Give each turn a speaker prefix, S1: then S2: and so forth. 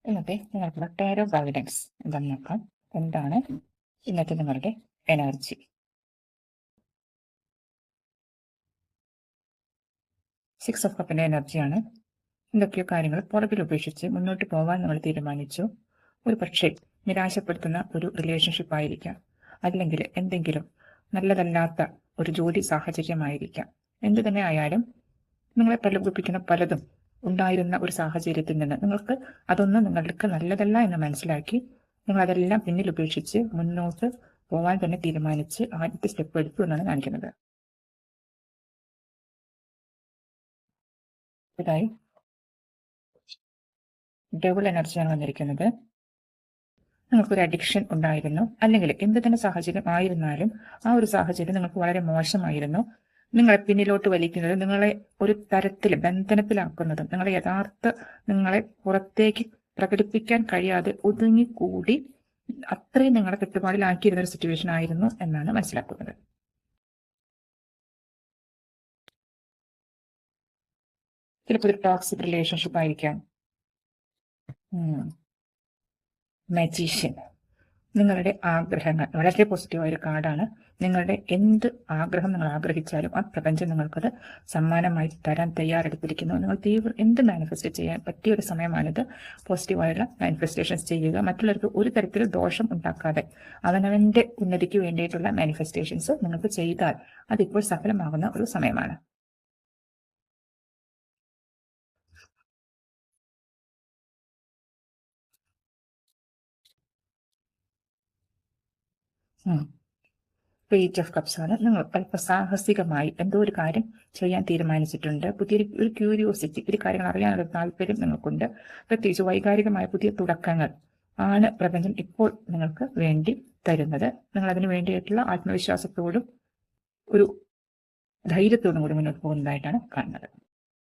S1: ഇന്നത്തെ നിങ്ങൾക്കുള്ള tarot guidance എന്താണെന്ന് നോക്കാം. എന്താണ് ഇന്നത്തെ നിങ്ങളുടെ എനർജി? 6 ഓഫ് കപ്പിന്റെ എനർജിയാണ്. എന്തൊക്കെയോ കാര്യങ്ങൾ പുറകിൽ ഉപേക്ഷിച്ച് മുന്നോട്ട് പോകാൻ നിങ്ങൾ തീരുമാനിച്ചു. ഒരു പക്ഷേ നിരാശപ്പെടുത്തുന്ന ഒരു റിലേഷൻഷിപ്പ് ആയിരിക്കാം, അല്ലെങ്കിൽ എന്തെങ്കിലും നല്ലതല്ലാത്ത ഒരു ജോലി സാഹചര്യമായിരിക്കാം. എന്തു തന്നെ ആയാലും നിങ്ങളെ പ്രലോഭിപ്പിക്കുന്ന പലതും ഉണ്ടായിരുന്ന ഒരു സാഹചര്യത്തിൽ നിന്ന് നിങ്ങൾക്ക് അതൊന്നും നിങ്ങൾക്ക് നല്ലതല്ല എന്ന് മനസ്സിലാക്കി നിങ്ങൾ അതെല്ലാം പിന്നിൽ ഉപേക്ഷിച്ച് മുന്നോട്ട് പോകാൻ തന്നെ തീരുമാനിച്ച് ആദ്യത്തെ സ്റ്റെപ്പ് എടുത്തു എന്നാണ് കാണിക്കുന്നത്. ഇതായി ഡബിൾ എനർജിയാണ് വന്നിരിക്കുന്നത്. നിങ്ങൾക്കൊരു അഡിക്ഷൻ ഉണ്ടായിരുന്നു, അല്ലെങ്കിൽ എന്ത് തന്നെ സാഹചര്യം ആയിരുന്നാലും ആ ഒരു സാഹചര്യം നിങ്ങൾക്ക് വളരെ മോശമായിരുന്നു. നിങ്ങളെ പിന്നിലോട്ട് വലിക്കുന്നത്, നിങ്ങളെ ഒരു തരത്തിൽ ബന്ധനത്തിലാക്കുന്നതും, നിങ്ങളെ പുറത്തേക്ക് പ്രകടിപ്പിക്കാൻ കഴിയാതെ ഒതുങ്ങിക്കൂടി അത്രയും നിങ്ങളെ കെട്ടുപാടിലാക്കിയിരുന്ന ഒരു സിറ്റുവേഷൻ ആയിരുന്നു എന്നാണ് മനസ്സിലാക്കുന്നത്. ചിലപ്പോൾ ഒരു ടോക്സിക് റിലേഷൻഷിപ്പ് ആയിരിക്കാം. മാജീഷ്യൻ, നിങ്ങളുടെ ആഗ്രഹങ്ങൾ വളരെ പോസിറ്റീവായ ഒരു കാർഡാണ്. നിങ്ങളുടെ എന്ത് ആഗ്രഹം നിങ്ങൾ ആഗ്രഹിച്ചാലും ആ പ്രപഞ്ചം നിങ്ങൾക്കത് സമ്മാനമായി തരാൻ തയ്യാറെടുത്തിരിക്കുന്നു. നിങ്ങൾ എന്ത് മാനിഫെസ്റ്റ് ചെയ്യാൻ പറ്റിയ ഒരു സമയമാണിത്. പോസിറ്റീവായുള്ള മാനിഫെസ്റ്റേഷൻസ് ചെയ്യുക. മറ്റുള്ളവർക്ക് ഒരു തരത്തിലും ദോഷം ഉണ്ടാക്കാതെ അവനവന്റെ ഉന്നതിക്ക് വേണ്ടിയിട്ടുള്ള മാനിഫെസ്റ്റേഷൻസ് നിങ്ങൾക്ക് ചെയ്താൽ അതിപ്പോൾ സഫലമാകുന്ന ഒരു സമയമാണ്. പേജ് ഓഫ് കപ്സ് ആണ്. നിങ്ങൾ അല്പ സാഹസികമായി എന്തോ ഒരു കാര്യം ചെയ്യാൻ തീരുമാനിച്ചിട്ടുണ്ട്. ഒരു ക്യൂരിയോസിറ്റി, ഒരു കാര്യങ്ങൾ അറിയാനുള്ള താല്പര്യം നിങ്ങൾക്കുണ്ട്. പ്രത്യേകിച്ച് വൈകാരികമായ പുതിയ തുടക്കങ്ങൾ ആണ് പ്രപഞ്ചം ഇപ്പോൾ നിങ്ങൾക്ക് വേണ്ടി തരുന്നത്. നിങ്ങൾ അതിനു വേണ്ടിയിട്ടുള്ള ആത്മവിശ്വാസത്തോടും ഒരു ധൈര്യത്തോടും കൂടി മുന്നോട്ട് പോകുന്നതായിട്ടാണ് കാണുന്നത്.